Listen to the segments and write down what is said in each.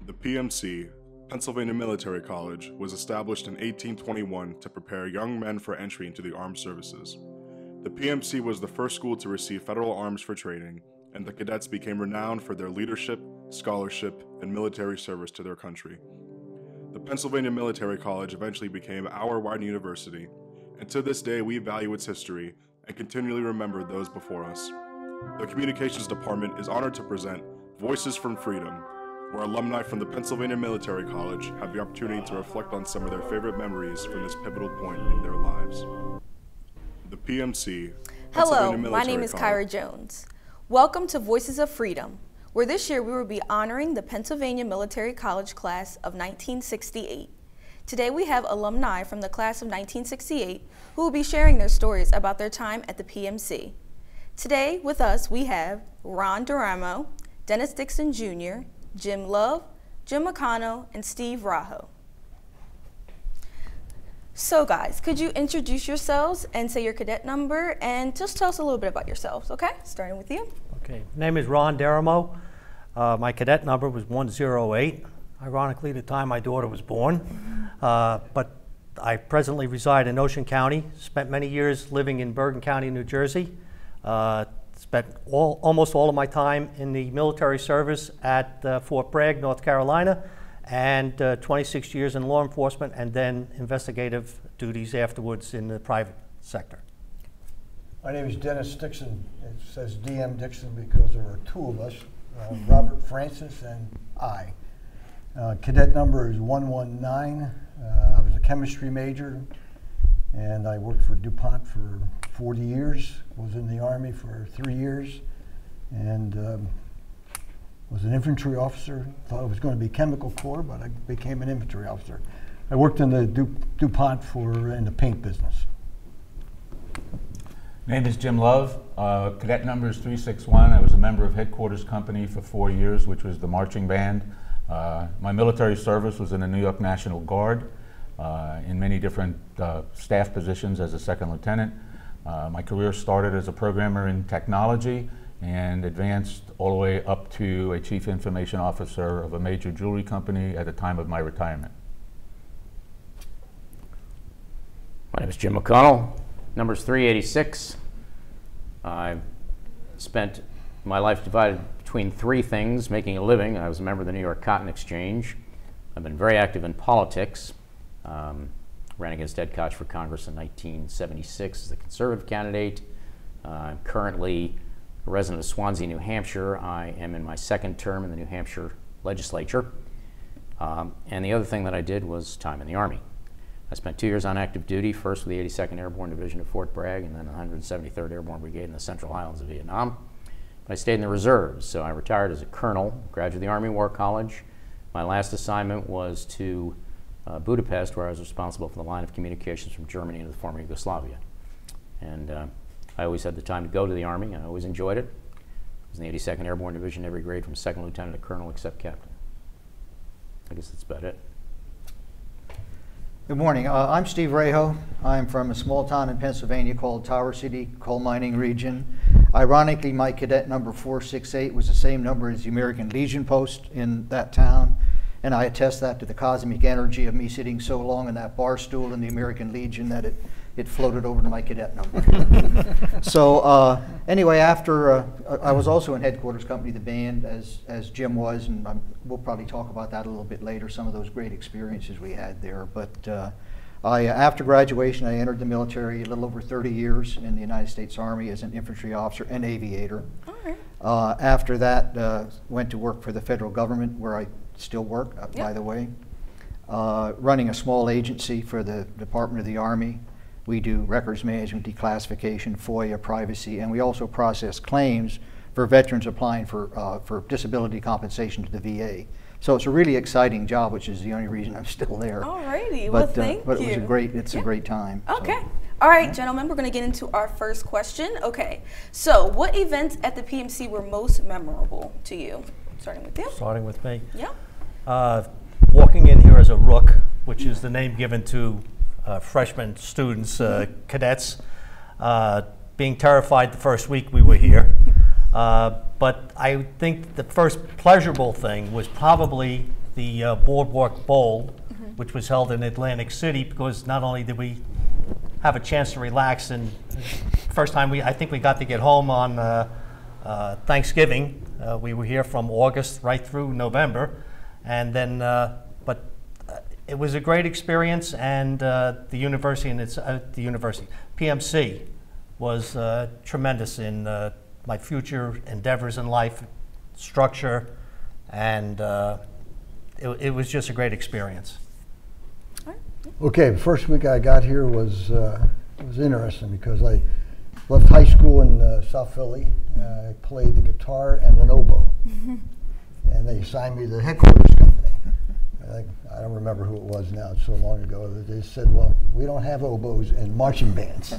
The PMC, Pennsylvania Military College, was established in 1821 to prepare young men for entry into the armed services. The PMC was the first school to receive federal arms for training, and the cadets became renowned for their leadership, scholarship, and military service to their country. The Pennsylvania Military College eventually became our Widener University, and to this day we value its history and continually remember those before us. The Communications Department is honored to present Voices from Freedom, where alumni from the Pennsylvania Military College have the opportunity to reflect on some of their favorite memories from this pivotal point in their lives. The PMC. Hello, my name is Kyra Jones. Welcome to Voices of Freedom, where this year we will be honoring the Pennsylvania Military College class of 1968. Today we have alumni from the class of 1968 who will be sharing their stories about their time at the PMC. Today with us we have Ron Duramo, Dennis Dixon Jr., Jim Love, Jim McConnell, and Steve Rajo. So guys, could you introduce yourselves and say your cadet number and just tell us a little bit about yourselves, okay? Starting with you. Okay, name is Ron Duramo. My cadet number was 108. Ironically, the time my daughter was born. But I presently reside in Ocean County, spent many years living in Bergen County, New Jersey. Spent almost all of my time in the military service at Fort Bragg, North Carolina, and 26 years in law enforcement and then investigative duties afterwards in the private sector. My name is Dennis Dixon. It says DM Dixon because there are two of us, Robert Francis and I. Cadet number is 119. I was a chemistry major and I worked for DuPont for 40 years, was in the Army for 3 years, and was an infantry officer. Thought I was going to be chemical corps, but I became an infantry officer. I worked in the DuPont in the paint business. Name is Jim Love. Cadet number is 361. I was a member of headquarters company for 4 years, which was the marching band. My military service was in the New York National Guard in many different staff positions as a second lieutenant. My career started as a programmer in technology and advanced all the way up to a chief information officer of a major jewelry company at the time of my retirement. My name is Jim McConnell. Number is 386. I spent my life divided between three things: making a living. I was a member of the New York Cotton Exchange. I've been very active in politics. Ran against Ed Koch for Congress in 1976 as a conservative candidate. I'm currently a resident of Swansea, New Hampshire. I am in my second term in the New Hampshire legislature. And the other thing that I did was time in the Army. I spent 2 years on active duty, first with the 82nd Airborne Division at Fort Bragg and then the 173rd Airborne Brigade in the Central Highlands of Vietnam. But I stayed in the reserves, so I retired as a colonel, graduated the Army War College. My last assignment was to Budapest, where I was responsible for the line of communications from Germany into the former Yugoslavia. And I always had the time to go to the Army. I always enjoyed it. I was in the 82nd Airborne Division, every grade from second lieutenant to colonel except captain. I guess that's about it. Good morning. I'm Steve Rajo. I'm from a small town in Pennsylvania called Tower City, coal mining region. Ironically, my cadet number 468 was the same number as the American Legion post in that town. And I attest that to the cosmic energy of me sitting so long in that bar stool in the American Legion that it floated over to my cadet number. So anyway, after I was also in headquarters company, the band, as Jim was, and we'll probably talk about that a little bit later, some of those great experiences we had there. But after graduation, I entered the military a little over 30 years in the United States Army as an infantry officer and aviator. All right. After that, went to work for the federal government, where I still work, by the way, running a small agency for the Department of the Army. We do records management, declassification, FOIA, privacy, and we also process claims for veterans applying for disability compensation to the VA. So it's a really exciting job, which is the only reason I'm still there. All righty, well, thank you. But it was a great time. Okay. So. All right, gentlemen, we're going to get into our first question. Okay, so what events at the PMC were most memorable to you? Starting with you. Starting with me. Yeah. Walking in here as a rook, which is the name given to freshman students, cadets, being terrified the first week we were here. But I think the first pleasurable thing was probably the Boardwalk Bowl, which was held in Atlantic City, because not only did we have a chance to relax, and first time I think we got to get home on Thanksgiving. We were here from August right through November, and then but it was a great experience, and the university and PMC was tremendous in my future endeavors in life, structure, and it was just a great experience. Okay, the first week I got here was interesting because I left high school in South Philly. I played the guitar and an oboe, and they assigned me to the headquarters company. I don't remember who it was now, it's so long ago. They said, well, we don't have oboes in marching bands.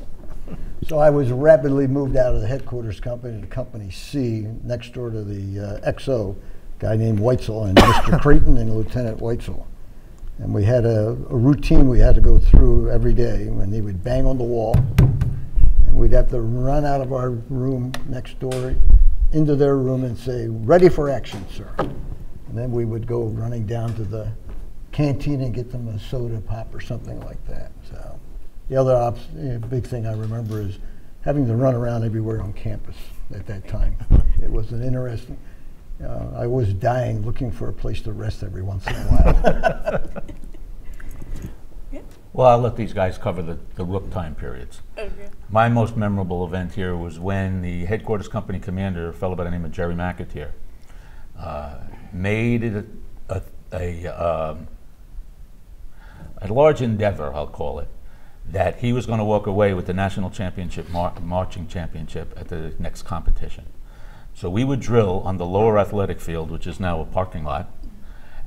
So I was rapidly moved out of the headquarters company to Company C, next door to the XO, guy named Weitzel, and Mr. Creighton and Lieutenant Weitzel. And we had a routine we had to go through every day when they would bang on the wall, and we'd have to run out of our room next door into their room and say, ready for action, sir. And then we would go running down to the canteen and get them a soda pop or something like that. So the other big thing I remember is having to run around everywhere on campus at that time. It was an interesting, I was dying looking for a place to rest every once in a while. Well, I'll let these guys cover the Rook time periods. Okay. My most memorable event here was when the headquarters company commander, a fellow by the name of Jerry McAteer, made it a large endeavor, I'll call it, that he was going to walk away with the national championship, marching championship at the next competition. So we would drill on the lower athletic field, which is now a parking lot,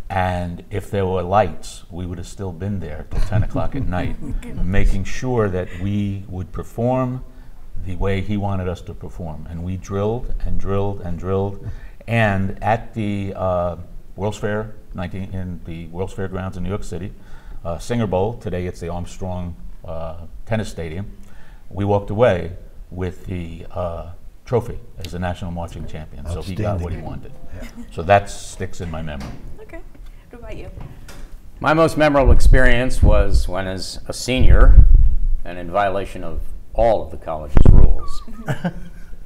and if there were lights, we would have still been there till 10 o'clock at night, making sure that we would perform the way he wanted us to perform. And we drilled and drilled and drilled. And at the World's Fair, in the World's Fair grounds in New York City, Singer Bowl, today it's the Armstrong Tennis Stadium, we walked away with the trophy as the national marching champion. So he got what he wanted. Yeah. So that sticks in my memory. Okay. What about you? My most memorable experience was when, as a senior, and in violation of all of the college's rules,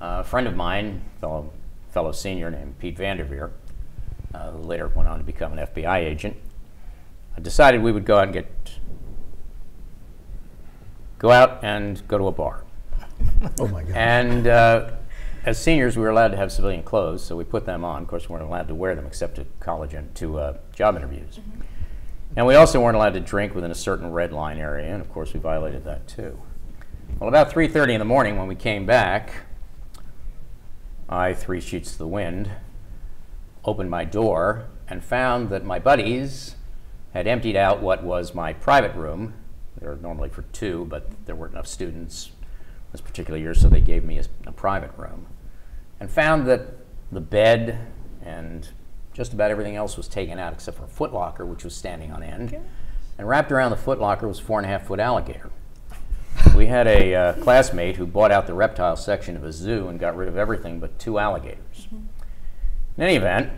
a friend of mine, fellow senior named Pete Vanderveer, who later went on to become an FBI agent, decided we would go out and go to a bar. Oh my God. And as seniors, we were allowed to have civilian clothes, so we put them on. Of course, we weren't allowed to wear them except to college and to job interviews. And we also weren't allowed to drink within a certain red line area, and of course we violated that too. Well, about 3:30 in the morning when we came back, I, 3 sheets to the wind, opened my door and found that my buddies had emptied out what was my private room. They were normally for 2, but there weren't enough students this particular year, so they gave me a private room. And found that the bed and just about everything else was taken out except for a footlocker, which was standing on end. Okay. And wrapped around the footlocker was a 4.5-foot alligator. We had a classmate who bought out the reptile section of a zoo and got rid of everything but 2 alligators. In any event,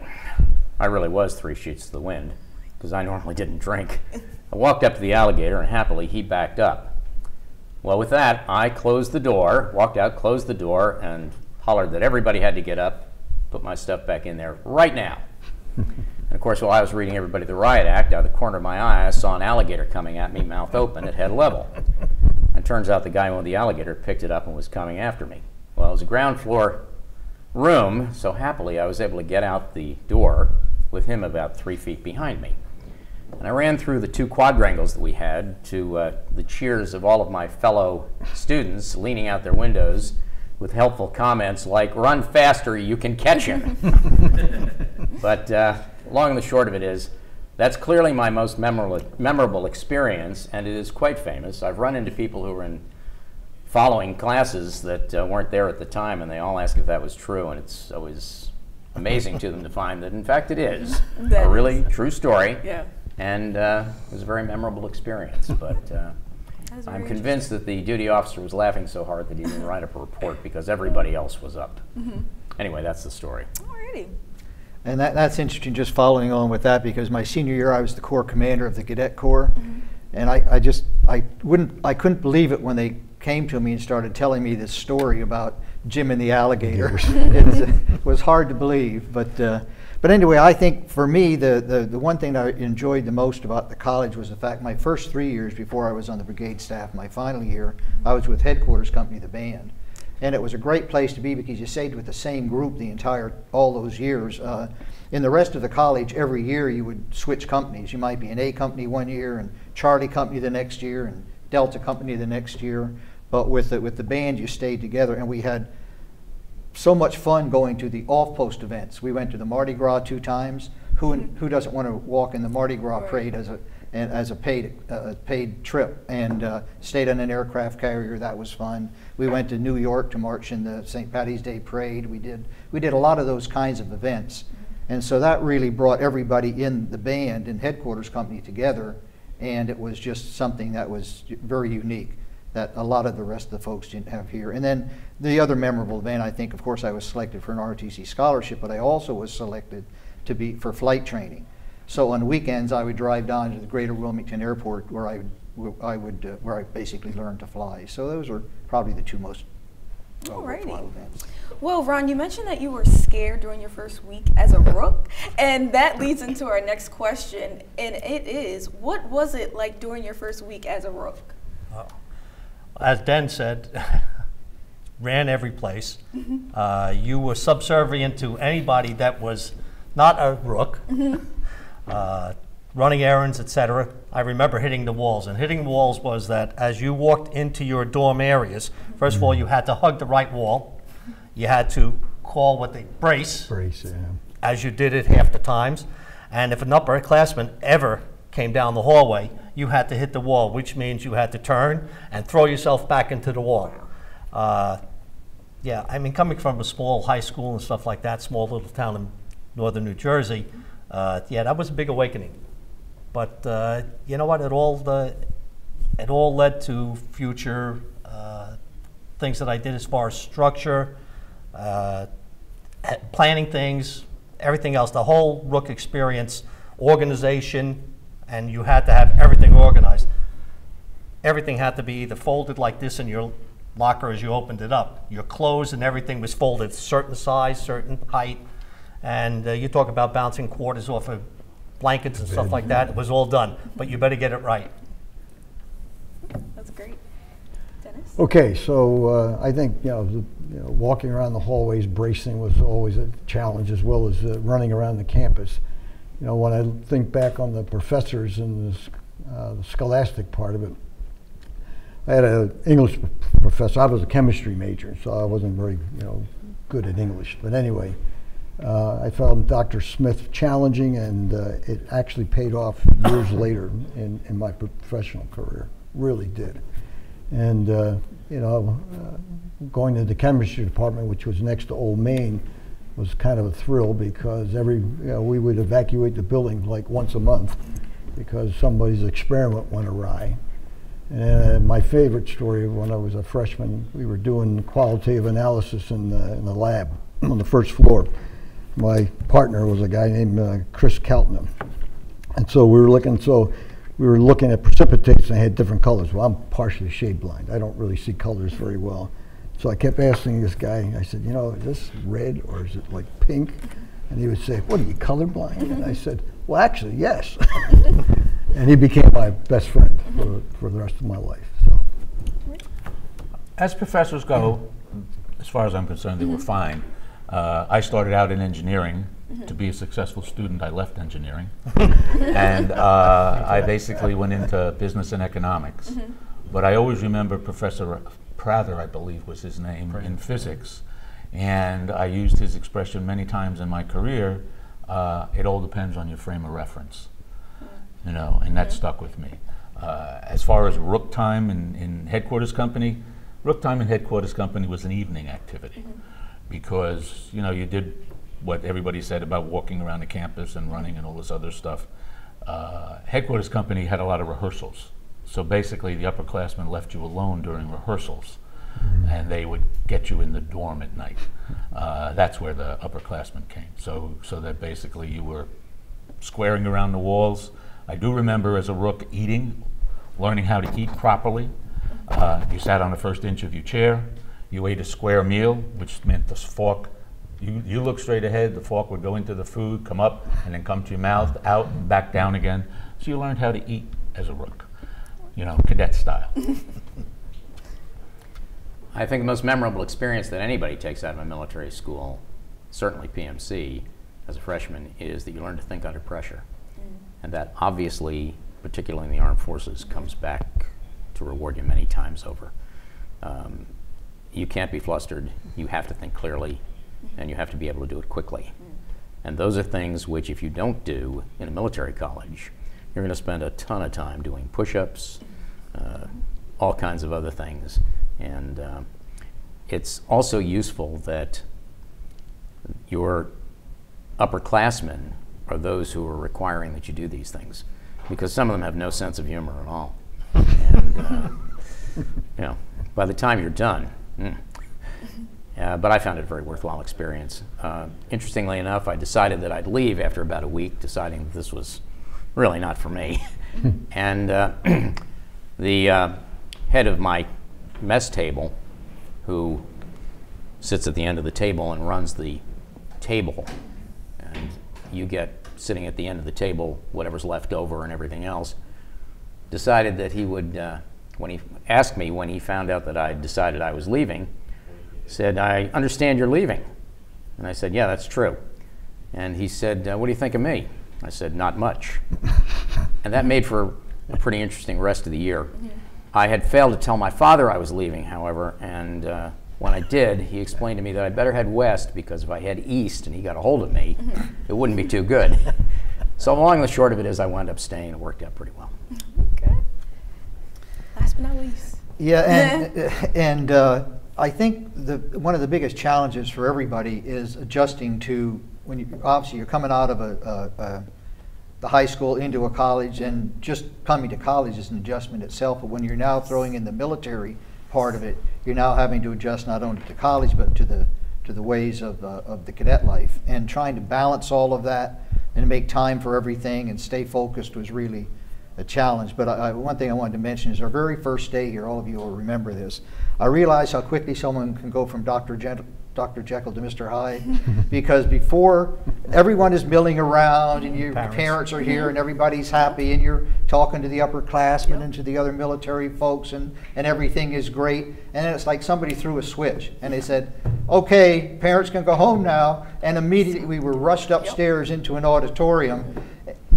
I really was 3 sheets to the wind, because I normally didn't drink. I walked up to the alligator, and happily he backed up. Well, with that, I closed the door, walked out, closed the door, and hollered that everybody had to get up, put my stuff back in there right now. And of course, while I was reading everybody the riot act, out of the corner of my eye, I saw an alligator coming at me, mouth open, at head level. And it turns out the guy who owned the alligator picked it up and was coming after me. Well, it was a ground floor room, so happily I was able to get out the door with him about 3 feet behind me. And I ran through the 2 quadrangles that we had to the cheers of all of my fellow students leaning out their windows with helpful comments like, "Run faster, you can catch him." But long and the short of it is, that's clearly my most memorable experience, and it is quite famous. I've run into people who were in following classes that weren't there at the time, and they all ask if that was true, and it's always amazing to them to find that, in fact, it is a really true story. Yeah. And it was a very memorable experience, but I'm convinced that the duty officer was laughing so hard that he didn't write up a report because everybody else was up. Anyway, that's the story. Alrighty. And that's interesting, just following on with that, because my senior year I was the Corps commander of the Cadet Corps, and I couldn't believe it when they came to me and started telling me this story about Jim and the alligator. It was hard to believe, but anyway, I think for me the one thing that I enjoyed the most about the college was the fact my first 3 years before I was on the brigade staff, my final year, I was with Headquarters Company, the band. And it was a great place to be because you stayed with the same group all those years. In the rest of the college, every year you would switch companies. You might be an A company one year and Charlie company the next year and Delta company the next year. But with the band, you stayed together, and we had so much fun going to the off-post events. We went to the Mardi Gras 2 times. Who doesn't want to walk in the Mardi Gras parade as a paid trip, and stayed on an aircraft carrier? That was fun. We went to New York to march in the St. Patty's Day parade. We did a lot of those kinds of events, and so that really brought everybody in the band and Headquarters Company together, and it was just something that was very unique that a lot of the rest of the folks didn't have here. And then the other memorable event, I think, of course, I was selected for an ROTC scholarship, but I also was selected for flight training. So on weekends, I would drive down to the Greater Wilmington Airport, where I basically learned to fly. So those were probably the 2 most worthwhile events. Well, Ron, you mentioned that you were scared during your first week as a rook, and that leads into our next question, and it is, what was it like during your first week as a rook? As Den said, ran every place. You were subservient to anybody that was not a rook. Running errands, etc. I remember hitting the walls, and hitting the walls was that as you walked into your dorm areas, first of all, you had to hug the right wall. You had to call what they brace, as you did it half the times. And if an upperclassman ever came down the hallway, you had to hit the wall, which means you had to turn and throw yourself back into the wall. Yeah, I mean, coming from a small high school and stuff like that, small little town in northern New Jersey, yeah, that was a big awakening. But you know what? It all led to future things that I did as far as structure, planning things, everything else. The whole Rook experience, organization, and you had to have everything organized. Everything had to be either folded like this in your locker as you opened it up. Your clothes and everything was folded, certain size, certain height. And you talk about bouncing quarters off of blankets and stuff like that. It was all done, but you better get it right. That's great. Dennis? Okay, so I think walking around the hallways bracing was always a challenge, as well as running around the campus. You know, when I think back on the professors and the scholastic part of it, I had an English professor. I was a chemistry major, so I wasn't very good at English. But anyway, I found Dr. Smith challenging, and it actually paid off years later in my professional career. Really did. And going to the chemistry department, which was next to Old Main, was kind of a thrill, because we would evacuate the building like once a month because somebody's experiment went awry. And my favorite story, when I was a freshman, we were doing qualitative analysis in the lab on the first floor. My partner was a guy named Chris Keltner. And so we were looking at precipitates, and they had different colors. Well, I'm partially shade blind. I don't really see colors very well. So I kept asking this guy, I said, is this red or is it like pink? And he would say, what are you, colorblind? And I said, well, actually, yes. And he became my best friend for the rest of my life. So, as professors go, as far as I'm concerned, they were fine. I started out in engineering. To be a successful student, I left engineering. And I basically went into business and economics. But I always remember Professor Prather, I believe was his name, in physics. And I used his expression many times in my career, it all depends on your frame of reference. And that stuck with me. As far as Rook time in Headquarters Company, Rook time in Headquarters Company was an evening activity. Because, you did what everybody said about walking around the campus and running and all this other stuff. Headquarters Company had a lot of rehearsals. So basically the upperclassmen left you alone during rehearsals. and they would get you in the dorm at night. That's where the upperclassmen came. So that basically you were squaring around the walls. I do remember as a rook eating, learning how to eat properly. You sat on the first inch of your chair. You ate a square meal, which meant the fork, you look straight ahead, the fork would go into the food, come up, and then come to your mouth, out, and back down again. So you learned how to eat as a rook, you know, cadet style. I think the most memorable experience that anybody takes out of a military school, certainly PMC, as a freshman, is that you learn to think under pressure. And that obviously, particularly in the armed forces, comes back to reward you many times over. You can't be flustered, you have to think clearly, and you have to be able to do it quickly. And those are things which, if you don't do in a military college, you're going to spend a ton of time doing push-ups, all kinds of other things. And it's also useful that your upperclassmen are those who are requiring that you do these things, because some of them have no sense of humor at all. And you know, by the time you're done, but I found it a very worthwhile experience. Interestingly enough, I decided that I'd leave after about a week, deciding that this was really not for me. And the head of my mess table, who sits at the end of the table and runs the table, and you get sitting at the end of the table whatever's left over and everything else, decided that he would, when he asked me when he found out that I decided I was leaving, said, "I understand you're leaving." And I said, "Yeah, that's true." And he said, "What do you think of me?" I said, "Not much." And that made for a pretty interesting rest of the year. I had failed to tell my father I was leaving, however, and when I did, he explained to me that I better head west, because if I head east and he got a hold of me, it wouldn't be too good. So long and the short of it is I wound up staying, and it worked out pretty well. Okay. Last but not least. Yeah, and I think one of the biggest challenges for everybody is adjusting to, when obviously you're coming out of the high school into a college, and just coming to college is an adjustment itself, but when you're now throwing in the military part of it, you're now having to adjust not only to college but to the ways of the cadet life, and trying to balance all of that and make time for everything and stay focused was really a challenge. But one thing I wanted to mention is our very first day here, all of you will remember this, I realized how quickly someone can go from Dr. Jekyll to Mr. Hyde, because before, everyone is milling around and your parents are here and everybody's happy and you're talking to the upperclassmen and to the other military folks, and everything is great, and then it's like somebody threw a switch and they said, "Okay, parents can go home now," and immediately we were rushed upstairs into an auditorium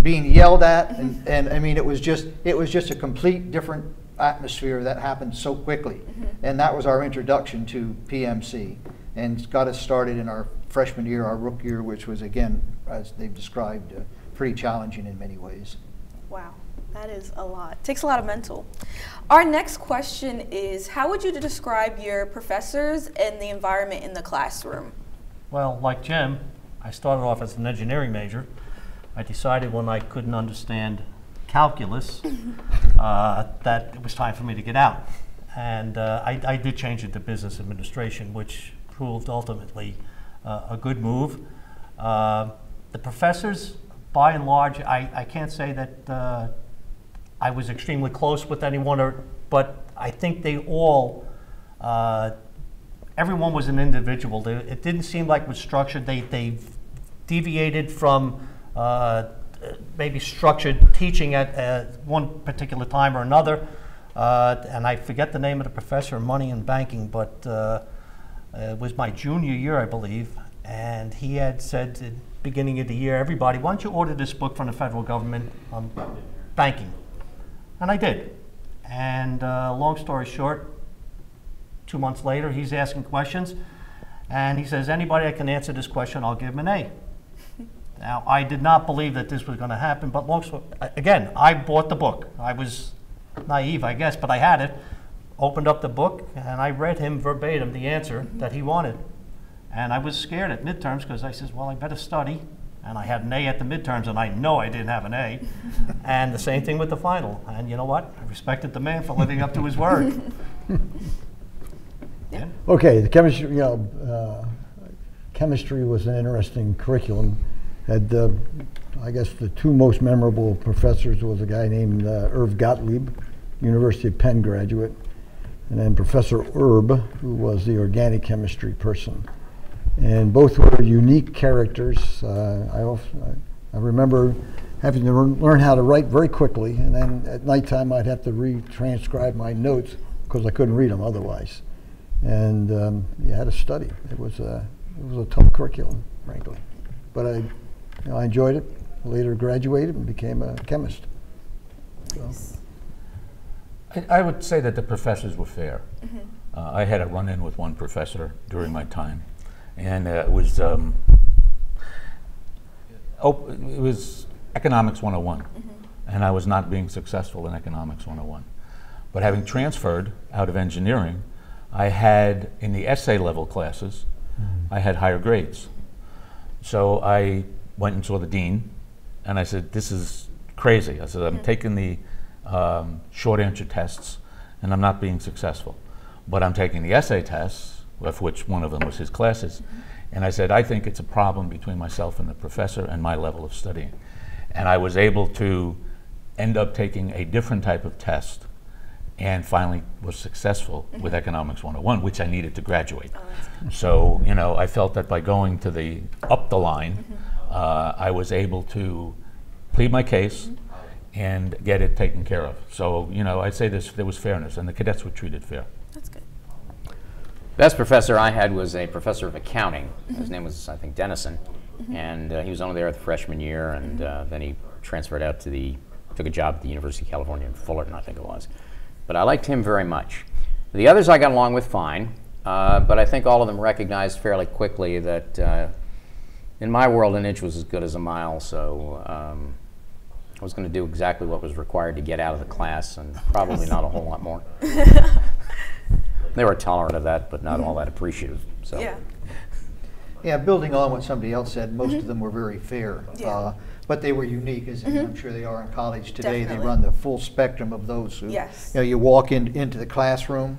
being yelled at, and I mean, it was just a complete different atmosphere that happened so quickly. And that was our introduction to PMC, and got us started in our freshman year, our rook year, which was, again, as they've described, pretty challenging in many ways. Wow, that is a lot. Takes a lot of mental. Our next question is, how would you describe your professors and the environment in the classroom? Well, like Jim, I started off as an engineering major. I decided when I couldn't understand calculus that it was time for me to get out. And I did change into business administration, which proved ultimately a good move. The professors, by and large, I can't say that I was extremely close with anyone, but I think they all, everyone was an individual. It didn't seem like it was structured. They deviated from maybe structured teaching at one particular time or another. And I forget the name of the professor of money and banking, but it was my junior year, I believe, and he had said at the beginning of the year, "Everybody, why don't you order this book from the federal government on banking?" And I did. And long story short, 2 months later, he's asking questions, and he says, "Anybody that can answer this question, I'll give him an A." Now, I did not believe that this was going to happen, but again, I bought the book. I was naive, I guess, but I had it. Opened up the book, and I read him verbatim the answer that he wanted. And I was scared at midterms, because I said, well, I better study. And I had an A at the midterms, and I know I didn't have an A. And the same thing with the final. And you know what? I respected the man for living up to his word. Yeah. Okay, the chemistry, chemistry was an interesting curriculum. Had, I guess, the two most memorable professors was a guy named Irv Gottlieb, University of Penn graduate, and then Professor Erb, who was the organic chemistry person. And both were unique characters. I remember having to learn how to write very quickly, and then at nighttime I'd have to retranscribe my notes because I couldn't read them otherwise. And you had to study. It was a tough curriculum, frankly. But I enjoyed it. Later graduated and became a chemist. So. I would say that the professors were fair. I had a run-in with one professor during my time, and it was Economics 101, and I was not being successful in Economics 101. But having transferred out of engineering, I had, in the essay level classes, I had higher grades. So I went and saw the dean, and I said, this is crazy. I said, I'm taking the short answer tests, and I'm not being successful. But I'm taking the essay tests, of which one of them was his classes, and I said, I think it's a problem between myself and the professor and my level of studying. And I was able to end up taking a different type of test, and finally was successful with Economics 101, which I needed to graduate. So, I felt that by going to up the line, I was able to plead my case and get it taken care of. So, I'd say there was fairness, and the cadets were treated fair. That's good. Best professor I had was a professor of accounting. His name was, I think, Dennison, and he was only there the freshman year, and then he transferred out took a job at the University of California in Fullerton, I think it was. But I liked him very much. The others I got along with fine, but I think all of them recognized fairly quickly that in my world an inch was as good as a mile, so I was going to do exactly what was required to get out of the class, and probably not a whole lot more. They were tolerant of that, but not all that appreciative. So. Yeah. Yeah, building on what somebody else said, most of them were very fair. Yeah. But they were unique, as I'm sure they are in college today. Definitely. They run the full spectrum of those who, Yes. you walk into the classroom,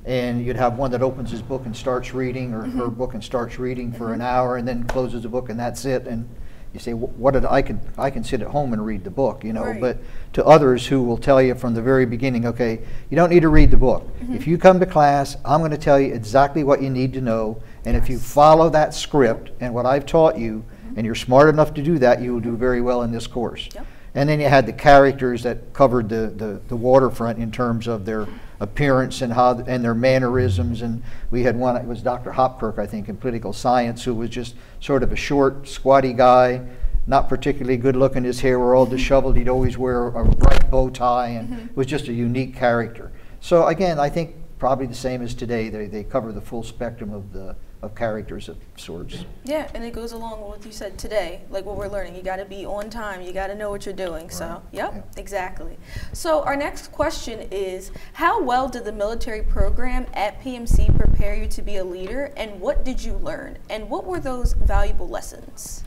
and you'd have one that opens his book and starts reading, or her book and starts reading for an hour, and then closes the book, and that's it. And you say, what did I can sit at home and read the book, Right. But to others who will tell you from the very beginning, okay, you don't need to read the book. If you come to class, I'm going to tell you exactly what you need to know, and if you follow that script and what I've taught you, and you're smart enough to do that, you will do very well in this course. Yep. And then you had the characters that covered the waterfront in terms of their appearance and their mannerisms. And we had one, it was Dr. Hopkirk, I think, in political science, who was just sort of a short, squatty guy, not particularly good looking. His hair were all disheveled. He'd always wear a bright bow tie, and was just a unique character. So again, I think probably the same as today. They cover the full spectrum of characters of sorts. Yeah, and it goes along with what you said today, like what we're learning. You got to be on time. You got to know what you're doing. Right. So, yep, exactly. So our next question is, how well did the military program at PMC prepare you to be a leader, and what did you learn, and what were those valuable lessons?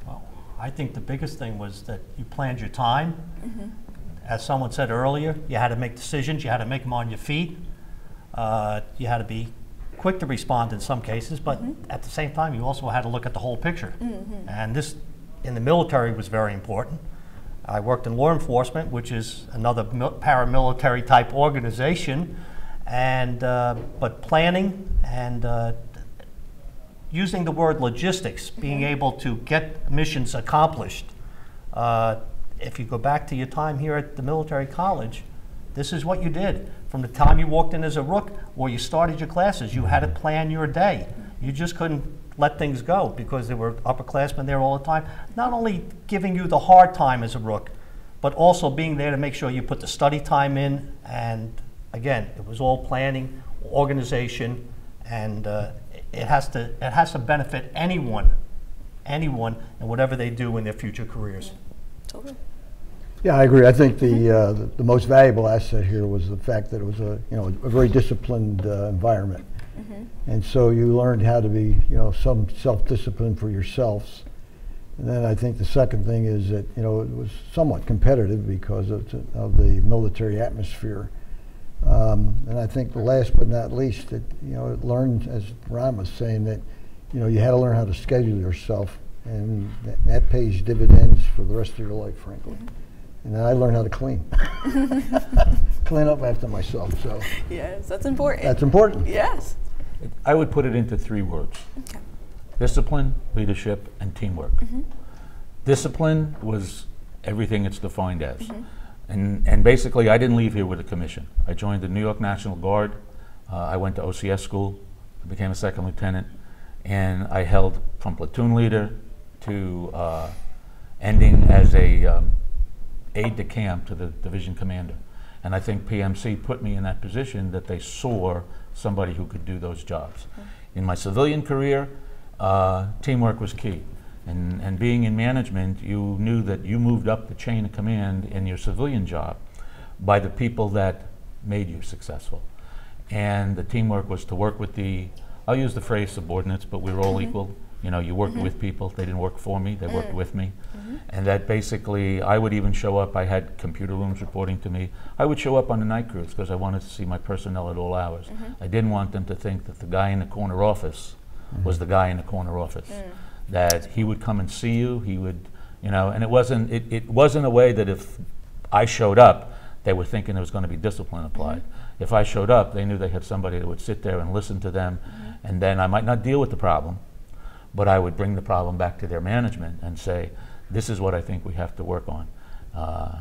Well, I think the biggest thing was that you planned your time. As someone said earlier, you had to make decisions. You had to make them on your feet. You had to be quick to respond in some cases, but at the same time, you also had to look at the whole picture. And this, in the military, was very important. I worked in law enforcement, which is another paramilitary type organization, and but planning and using the word logistics, being able to get missions accomplished. If you go back to your time here at the military college, this is what you did. From the time you walked in as a rook or you started your classes, you had to plan your day. You just couldn't let things go because there were upperclassmen there all the time. Not only giving you the hard time as a rook, but also being there to make sure you put the study time in. And again, it was all planning, organization, and it has to benefit anyone and whatever they do in their future careers. Totally. Yeah, I agree. I think the most valuable asset here was the fact that it was a very disciplined environment, and so you learned how to be some self-discipline for yourselves. And then I think the second thing is that it was somewhat competitive because of the military atmosphere, And I think the last but not least, that learned, as Ron was saying, that you had to learn how to schedule yourself, and that pays dividends for the rest of your life, frankly. Mm-hmm. And then I learned how to clean. Clean up after myself. So yes, that's important. That's important. Yes. I would put it into 3 words. Okay. Discipline, leadership, and teamwork. Mm-hmm. Discipline was everything it's defined as. Mm-hmm. And basically, I didn't leave here with a commission. I joined the New York National Guard. I went to OCS school, became a second lieutenant, and I held from platoon leader to ending as a aide de camp to the division commander. And I think PMC put me in that position that they saw somebody who could do those jobs. Mm-hmm. In my civilian career, teamwork was key. And being in management, you knew that you moved up the chain of command in your civilian job by the people that made you successful. And the teamwork was to work with I'll use the phrase subordinates, but we were all equal. You worked with people. They didn't work for me, they worked with me. And that basically, I would even show up. I had computer rooms reporting to me. I would show up on the night crews because I wanted to see my personnel at all hours. I didn't want them to think that the guy in the corner office was the guy in the corner office. That he would come and see you, he would, and it wasn't a way that if I showed up, they were thinking there was going to be discipline applied. If I showed up, they knew they had somebody that would sit there and listen to them, and then I might not deal with the problem, but I would bring the problem back to their management and say, this is what I think we have to work on.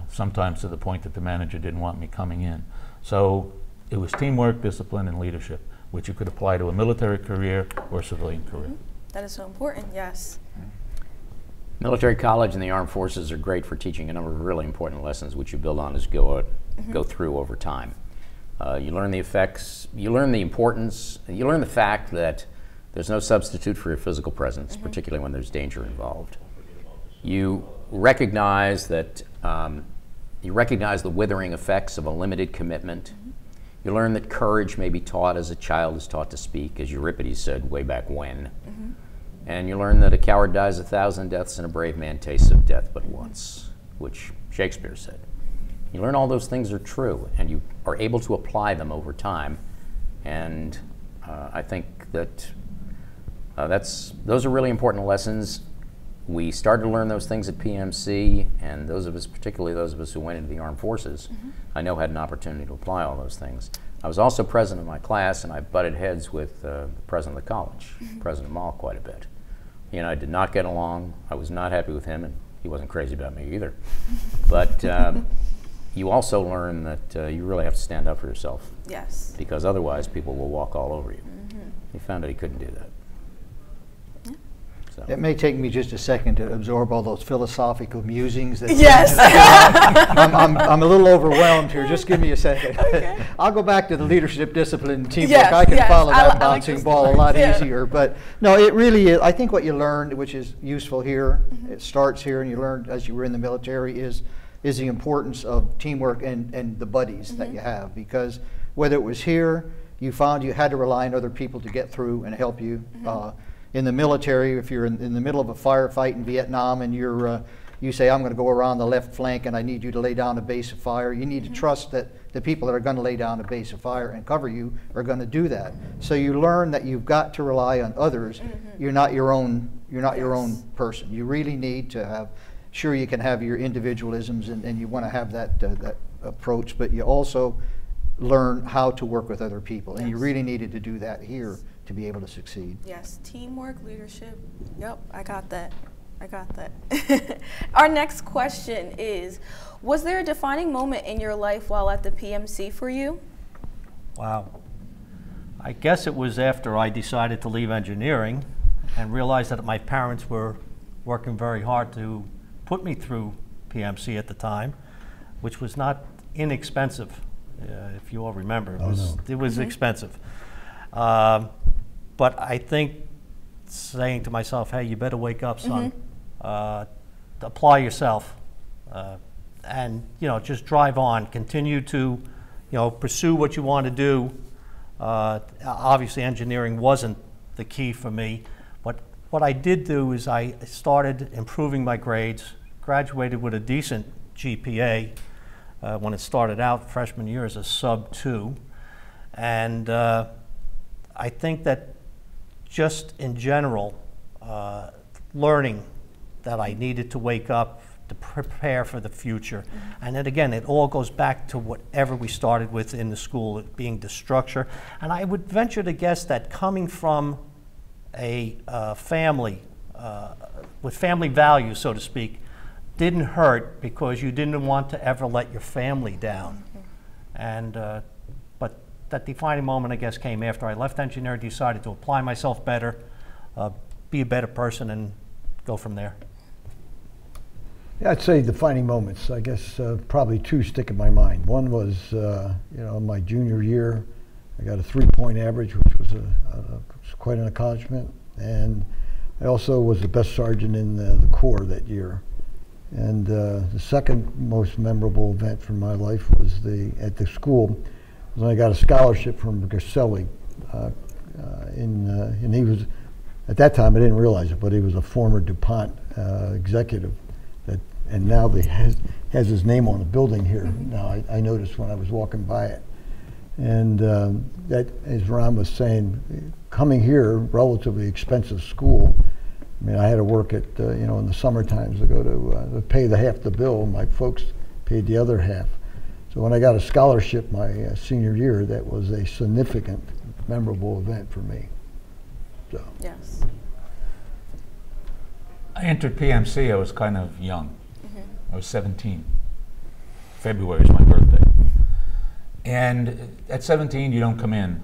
Sometimes to the point that the manager didn't want me coming in. So it was teamwork, discipline, and leadership, which you could apply to a military career or a civilian career. That is so important, yes. Military college and the armed forces are great for teaching a number of really important lessons which you build on as you go through over time. You learn the effects, you learn the importance, you learn the fact that there's no substitute for your physical presence, particularly when there's danger involved. You recognize that you recognize the withering effects of a limited commitment. You learn that courage may be taught as a child is taught to speak, as Euripides said way back when. And you learn that a coward dies 1,000 deaths and a brave man tastes of death but once, which Shakespeare said. You learn all those things are true, and you are able to apply them over time. And I think that those are really important lessons. We started to learn those things at PMC, and those of us, particularly those of us who went into the armed forces, I know had an opportunity to apply all those things. I was also president of my class, and I butted heads with the president of the college, President Mall, quite a bit. He and I did not get along. I was not happy with him, and he wasn't crazy about me either. But you also learn that you really have to stand up for yourself. Yes. Because otherwise people will walk all over you. He found that he couldn't do that. So. It may take me just a second to absorb all those philosophical musings. That yes. I'm a little overwhelmed here. Just give me a second. Okay. I'll go back to the leadership, discipline, and teamwork. Yes, I can follow that like bouncing ball a lot yeah. easier. But no, it really is. I think what you learned, which is useful here, it starts here, and you learned as you were in the military, is the importance of teamwork and the buddies that you have. Because whether it was here, you found you had to rely on other people to get through and help you. In the military, if you're in the middle of a firefight in Vietnam and you say, I'm going to go around the left flank and I need you to lay down a base of fire, you need to trust that the people that are going to lay down a base of fire and cover you are going to do that. So you learn that you've got to rely on others. You're not your own person. You really need to have, sure you can have your individualisms and you want to have that approach, but you also learn how to work with other people. And you really needed to do that here to be able to succeed. Yes, teamwork, leadership. Yep, I got that. I got that. Our next question is, was there a defining moment in your life while at the PMC for you? Wow. I guess it was after I decided to leave engineering and realized that my parents were working very hard to put me through PMC at the time, which was not inexpensive, if you all remember. It was expensive. But I think saying to myself, hey, you better wake up, son. Apply yourself. And, just drive on. Continue to, pursue what you want to do. Obviously, engineering wasn't the key for me. But what I did do is I started improving my grades, graduated with a decent GPA, when it started out freshman year as a sub 2. And I think that just in general, learning that I needed to wake up to prepare for the future. And then again, it all goes back to whatever we started with in the school, it being the structure. And I would venture to guess that coming from a family with family values, so to speak, didn't hurt because you didn't want to ever let your family down. And but that defining moment, I guess, came after I left engineering, decided to apply myself better, be a better person, and go from there. Yeah, I'd say defining moments. I guess probably two stick in my mind. One was, my junior year, I got a 3-point average, which was quite an accomplishment. And I also was the best sergeant in the Corps that year. And the second most memorable event from my life was at the school, was when I got a scholarship from Garcelli. And he was, at that time I didn't realize it, but he was a former DuPont executive. And now he has his name on the building here. Now I noticed when I was walking by it. And that, as Ron was saying, coming here, relatively expensive school. I mean, I had to work at, in the summer times to go to pay the half the bill. My folks paid the other half. So when I got a scholarship my senior year, that was a significant, memorable event for me. So. Yes. I entered PMC, I was kind of young. I was 17. February is my birthday. And at 17, you don't come in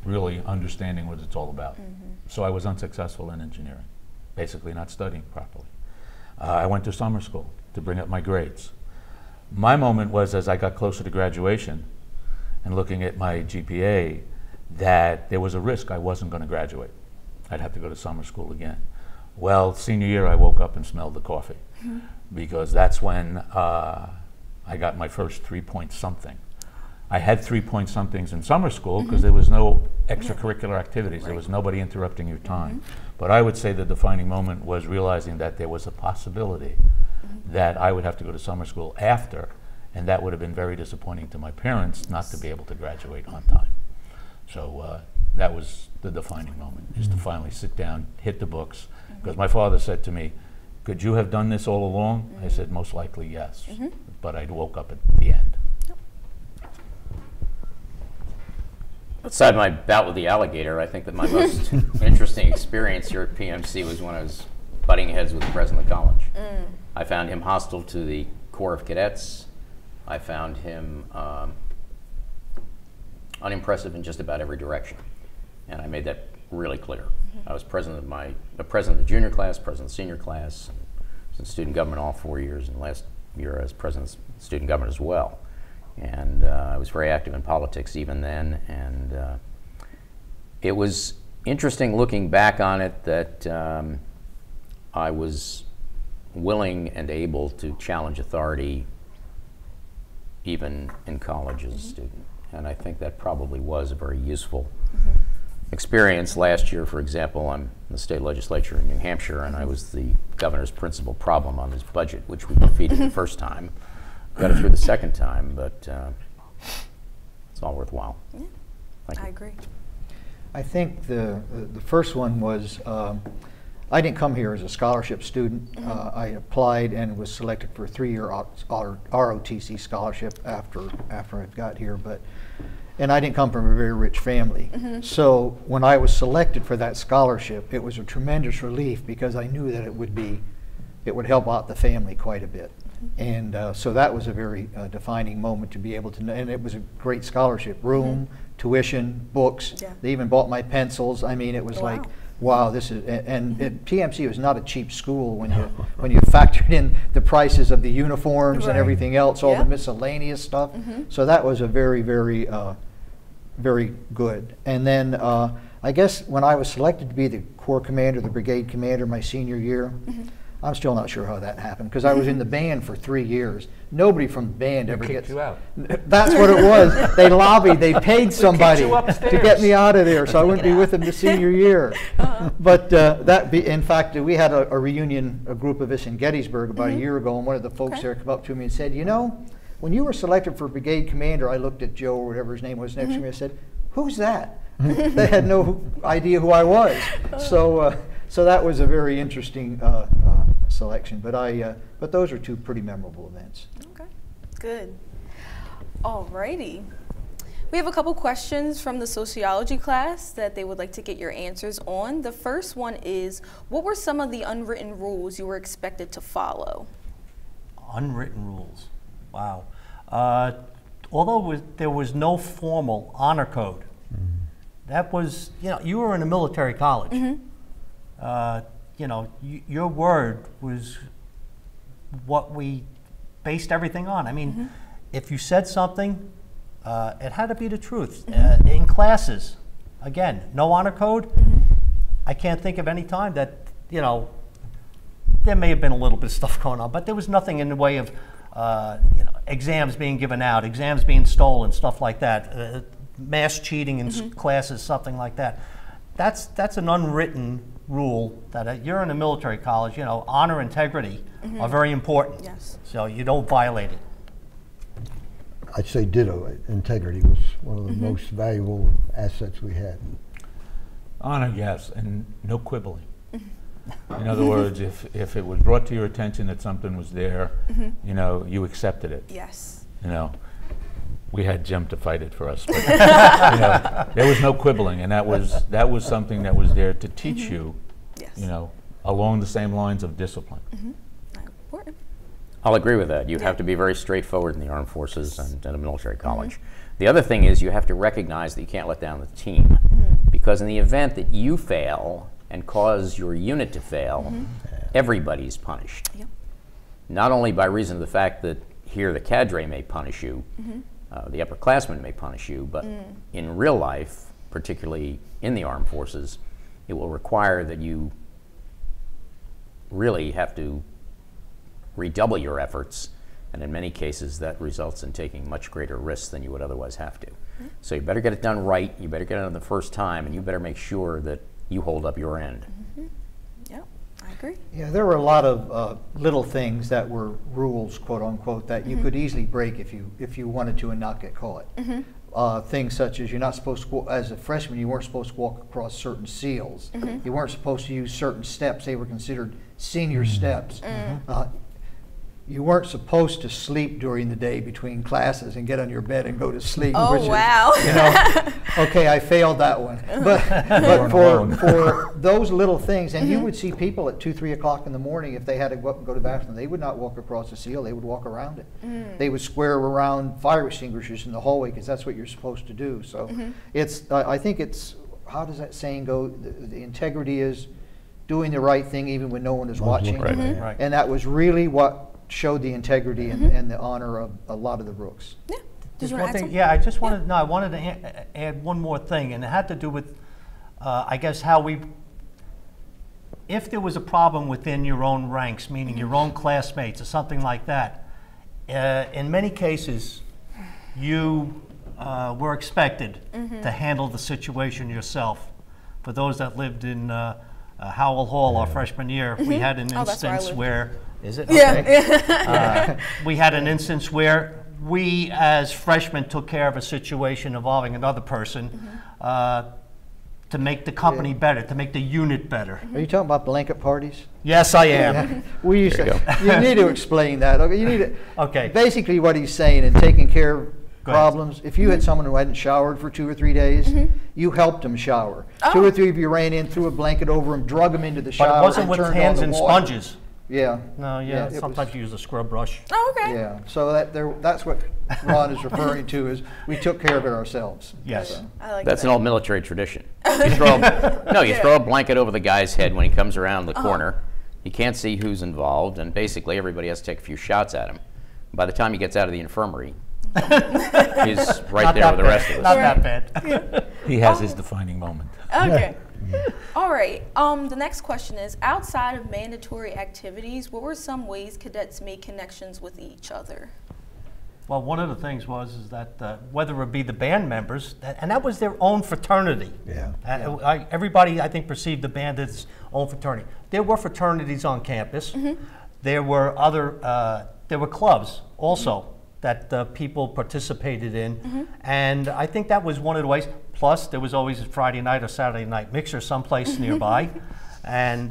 really understanding what it's all about. So I was unsuccessful in engineering, basically not studying properly. I went to summer school to bring up my grades. My moment was as I got closer to graduation and looking at my GPA that there was a risk I wasn't going to graduate. I'd have to go to summer school again. Well, senior year, I woke up and smelled the coffee because that's when I got my first 3-point something. I had 3-point somethings in summer school because there was no extracurricular activities. There was nobody interrupting your time. But I would say the defining moment was realizing that there was a possibility that I would have to go to summer school after, and that would have been very disappointing to my parents not to be able to graduate on time. So that was the defining moment, is to finally sit down, hit the books. Because my father said to me, could you have done this all along? I said, most likely yes, but I woke up at the end. Outside my bout with the alligator, I think that my most interesting experience here at PMC was when I was butting heads with the president of the college. I found him hostile to the Corps of Cadets. I found him unimpressive in just about every direction, and I made that really clear. I was president of the junior class, president of the senior class, and was in student government all 4 years, and last year I was president of student government as well. And I was very active in politics even then, and it was interesting looking back on it that I was willing and able to challenge authority even in college as a student. And I think that probably was a very useful experience. Last year, for example, I'm in the state legislature in New Hampshire, and I was the governor's principal problem on his budget, which we defeated the first time. Got it through the second time, but it's all worthwhile. Yeah, Thank you. I agree. I think the first one was, I didn't come here as a scholarship student. I applied and was selected for a 3-year ROTC scholarship after I got here, and I didn't come from a very rich family. So when I was selected for that scholarship, it was a tremendous relief because I knew that it would help out the family quite a bit. And so that was a very defining moment to be able to know, and it was a great scholarship. Room, tuition, books. Yeah. They even bought my pencils. I mean, it was like, wow, this is, and PMC was not a cheap school when you factored in the prices of the uniforms and everything else, all the miscellaneous stuff. So that was a very, very, very good. And then I guess when I was selected to be the Corps commander, the brigade commander my senior year, I'm still not sure how that happened because I was in the band for 3 years. Nobody from the band ever kicked you out. That's what it was. They lobbied. They paid somebody to get me out of there, so I wouldn't be with them the senior year. But in fact, we had a reunion, a group of us in Gettysburg about a year ago, and one of the folks there came up to me and said, "You know, when you were selected for brigade commander, I looked at Joe or whatever his name was next to me. I said, "Who's that?" They had no idea who I was. So that was a very interesting selection. But those are two pretty memorable events. Okay, good. Alrighty. We have a couple questions from the sociology class that they would like to get your answers on. The first one is, what were some of the unwritten rules you were expected to follow? Unwritten rules. Wow. Although there was no formal honor code, that was, you were in a military college. Your word was what we based everything on. I mean, if you said something, it had to be the truth. In classes, again, no honor code. I can't think of any time that, there may have been a little bit of stuff going on, but there was nothing in the way of, exams being given out, exams being stolen, stuff like that, mass cheating in classes, something like that. That's an unwritten rule that you're in a military college, honor, integrity are very important. Yes. So you don't violate it. I'd say ditto. Integrity was one of the most valuable assets we had. Honor, yes, and no quibbling. In other words, if it was brought to your attention that something was there, you accepted it. Yes. We had Jim to fight it for us, but there was no quibbling, and that was something that was there to teach you, along the same lines of discipline. Important. I'll agree with that. You have to be very straightforward in the armed forces and in a military college. The other thing is you have to recognize that you can't let down the team, because in the event that you fail and cause your unit to fail, everybody's punished. Yep. Not only by reason of the fact that here the cadre may punish you, the upperclassmen may punish you, but in real life, particularly in the armed forces, it will require that you really have to redouble your efforts, and in many cases that results in taking much greater risks than you would otherwise have to. So you better get it done right, you better get it done the first time, and you better make sure that you hold up your end. Yep, I agree. Yeah, there were a lot of little things that were rules, quote unquote, that you could easily break if you wanted to and not get caught. Things such as you're not supposed to, as a freshman, you weren't supposed to walk across certain seals. You weren't supposed to use certain steps. They were considered senior steps. You weren't supposed to sleep during the day between classes and get on your bed and go to sleep. Oh, which wow. Is, okay, I failed that one. But for those little things, and you would see people at 2, 3 o'clock in the morning, if they had to go up and go to the bathroom, they would not walk across the seal, they would walk around it. They would square around fire extinguishers in the hallway because that's what you're supposed to do. So it's, I think it's, how does that saying go? The integrity is doing the right thing even when no one is watching. Right. And that was really what showed the integrity and the honor of a lot of the Brooks. Yeah. Just one thing, I just wanted, I wanted to add one more thing, and it had to do with, I guess, how we, if there was a problem within your own ranks, meaning your own classmates or something like that, in many cases, you were expected to handle the situation yourself. For those that lived in Howell Hall our freshman year, we had an instance where, is it? Okay. We had an instance where we as freshmen took care of a situation involving another person to make the company better, to make the unit better. Are you talking about blanket parties? Yes, I am. We used to, you need to explain that. Okay, you need to, okay. Basically what he's saying in taking care of problems, if you had someone who hadn't showered for 2 or 3 days, you helped them shower. 2 or 3 of you ran in, threw a blanket over them, drug them into the shower. But it wasn't with hands and sponges. Yeah. No, sometimes you use a scrub brush. Oh, okay. Yeah, so that's what Ron is referring to, is we took care of it ourselves. Yes. So. I like That's that. an old military tradition. You throw throw a blanket over the guy's head when he comes around the corner. You can't see who's involved, and basically everybody has to take a few shots at him. By the time he gets out of the infirmary, he's right there with the rest of us. Not that bad. He has his defining moment. Okay. All right. The next question is, outside of mandatory activities, what were some ways cadets made connections with each other? Well, one of the things is that whether it be the band members, and that was their own fraternity. Yeah. Everybody, I think, perceived the band as its own fraternity. There were fraternities on campus. There were other, there were clubs also that people participated in. And I think that was one of the ways. Plus, there was always a Friday night or Saturday night mixer someplace nearby. And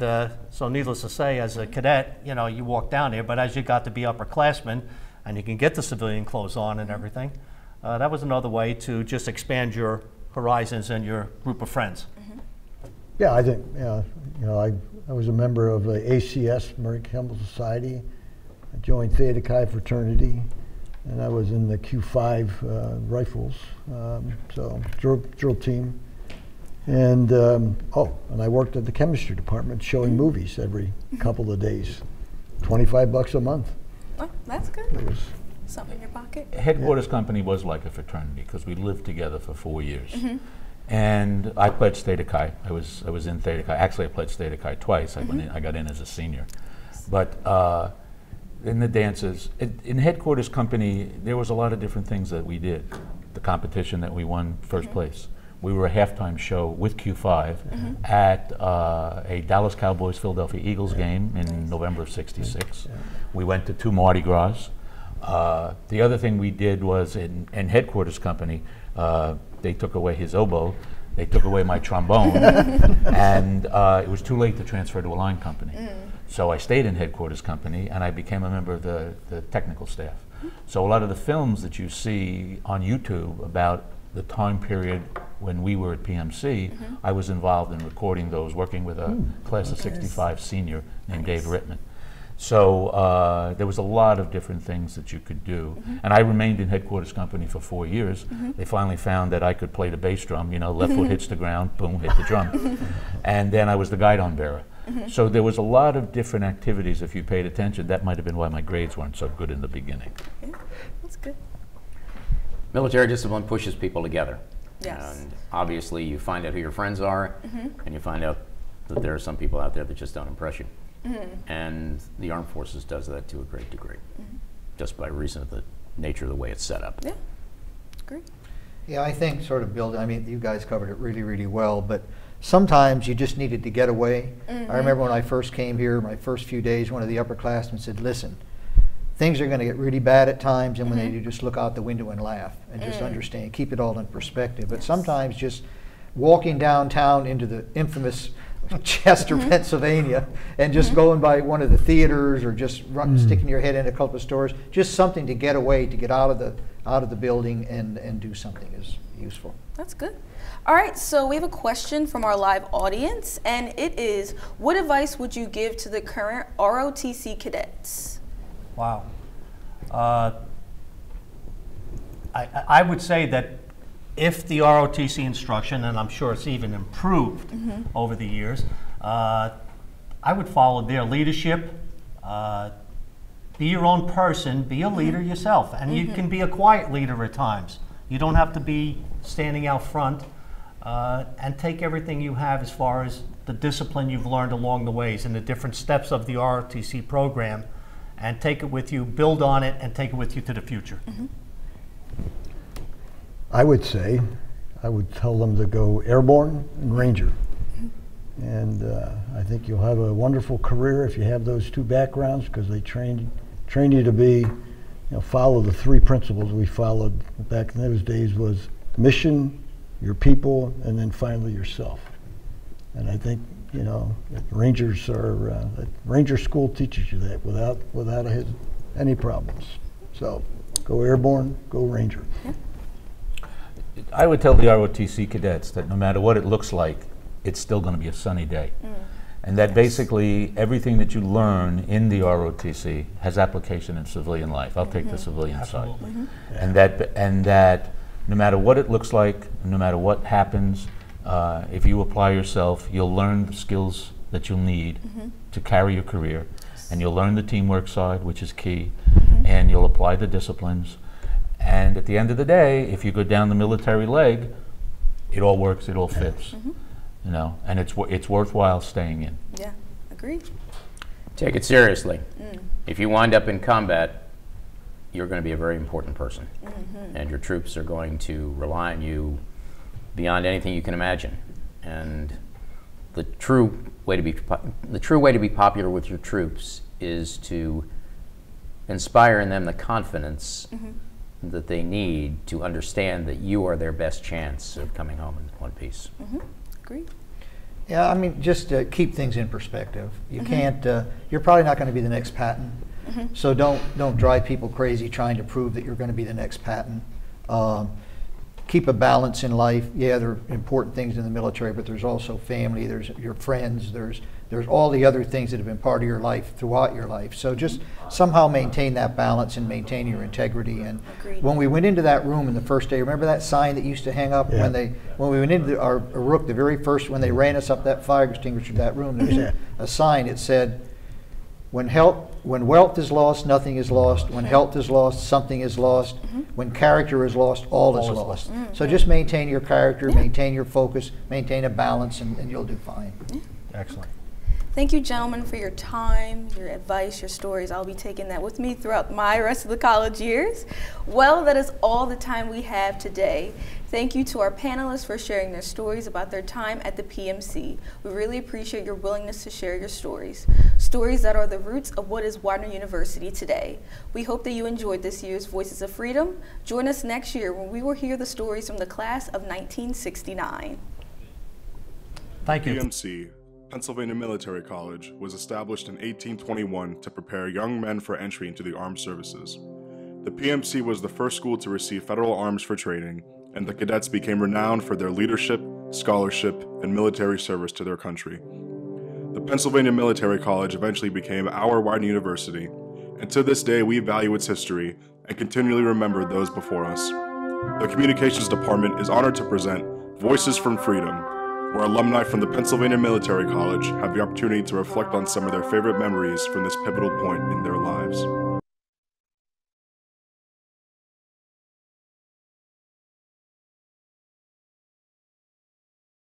so needless to say, as a cadet, you know, you walk down there, but as you got to be upperclassmen and you can get the civilian clothes on and everything, that was another way to just expand your horizons and your group of friends. Yeah, I think, you know, I was a member of the ACS, American Chemical Society. I joined Theta Chi fraternity, and I was in the Q5 rifles, so drill team. And and I worked at the chemistry department showing movies every couple of days. $25 a month. Oh, that's good. It was something in your pocket. Headquarters company was like a fraternity because we lived together for 4 years. And I pledged Theta Chi. I was in Theta Chi. Actually, I pledged Theta Chi twice. I got in as a senior. But in the dances, in headquarters company, there was a lot of different things that we did. The competition that we won first place. We were a halftime show with Q5 at a Dallas Cowboys Philadelphia Eagles game in November of '66. We went to 2 Mardi Gras. The other thing we did was in headquarters company, they took away his oboe, they took away my trombone, and it was too late to transfer to a line company. So I stayed in headquarters company and I became a member of the technical staff. So a lot of the films that you see on YouTube about the time period when we were at PMC, I was involved in recording those, working with a class of '65 senior named Dave Rittman. So there was a lot of different things that you could do. And I remained in headquarters company for 4 years. They finally found that I could play the bass drum, you know, left foot hits the ground, boom, hit the drum. And then I was the guidon bearer. So there was a lot of different activities if you paid attention. That might have been why my grades weren't so good in the beginning. Yeah, that's good. Military discipline pushes people together. Yes. And obviously you find out who your friends are, and you find out that there are some people out there that just don't impress you. And the Armed Forces does that to a great degree, just by reason of the nature of the way it's set up. Yeah, great. Yeah, I think sort of building, I mean, you guys covered it really, really well, but sometimes you just needed to get away. I remember when I first came here, my first few days, one of the upperclassmen said, listen, things are going to get really bad at times, and when they do, just look out the window and laugh and just understand, keep it all in perspective. But sometimes just walking downtown into the infamous Chester, Pennsylvania, and just going by one of the theaters or just sticking your head in a couple of stores, just something to get away, to get out of the building and do something is useful. That's good. All right, so we have a question from our live audience, and it is, what advice would you give to the current ROTC cadets? Wow. I would say that if the ROTC instruction, and I'm sure it's even improved over the years, I would follow their leadership. Be your own person, be a leader yourself, and you can be a quiet leader at times. You don't have to be standing out front, and take everything you have as far as the discipline you've learned along the ways and the different steps of the ROTC program, and take it with you, build on it, and take it with you to the future. I would say, I would tell them to go airborne and ranger. And I think you'll have a wonderful career if you have those 2 backgrounds, because they train you to be, you know, follow the 3 principles we followed back in those days was mission, your people, and then finally yourself. And I think, you know, Rangers are, Ranger School teaches you that without any problems. So go airborne, go Ranger. Yeah. I would tell the ROTC cadets that no matter what it looks like, it's still going to be a sunny day. And that basically everything that you learn in the ROTC has application in civilian life. I'll take the civilian side. And that no matter what it looks like, no matter what happens, if you apply yourself, you'll learn the skills that you'll need to carry your career, and you'll learn the teamwork side, which is key, and you'll apply the disciplines. And at the end of the day, if you go down the military leg, it all works, it all fits, you know, and it's worthwhile staying in. Yeah, agreed. Take it seriously. If you wind up in combat, you're going to be a very important person, and your troops are going to rely on you beyond anything you can imagine. And the true way to be popular with your troops is to inspire in them the confidence that they need to understand that you are their best chance of coming home in one piece. Great. Yeah, I mean, just to keep things in perspective. You can't, you're probably not going to be the next Patton. So don't drive people crazy trying to prove that you're going to be the next Patton. Keep a balance in life. Yeah, there are important things in the military, but there's also family, there's your friends, there's all the other things that have been part of your life throughout your life. So just somehow maintain that balance and maintain your integrity. And when we went into that room in the first day, remember that sign that used to hang up when we went into our rook, the very first, when they ran us up that fire extinguisher, that room, there was a sign. It said, when wealth is lost, nothing is lost. When health is lost, something is lost. When character is lost, all is lost. So just maintain your character, maintain your focus, maintain a balance, and you'll do fine. Excellent. Thank you, gentlemen, for your time, your advice, your stories. I'll be taking that with me throughout my rest of the college years. Well, that is all the time we have today. Thank you to our panelists for sharing their stories about their time at the PMC. We really appreciate your willingness to share your stories. Stories that are the roots of what is Widener University today. We hope that you enjoyed this year's Voices of Freedom. Join us next year when we will hear the stories from the class of 1969. Thank you. PMC, Pennsylvania Military College, was established in 1821 to prepare young men for entry into the armed services. The PMC was the first school to receive federal arms for training, and the cadets became renowned for their leadership, scholarship, and military service to their country. The Pennsylvania Military College eventually became our Widener University, and to this day we value its history and continually remember those before us. The Communications Department is honored to present Voices from Freedom, where alumni from the Pennsylvania Military College have the opportunity to reflect on some of their favorite memories from this pivotal point in their lives.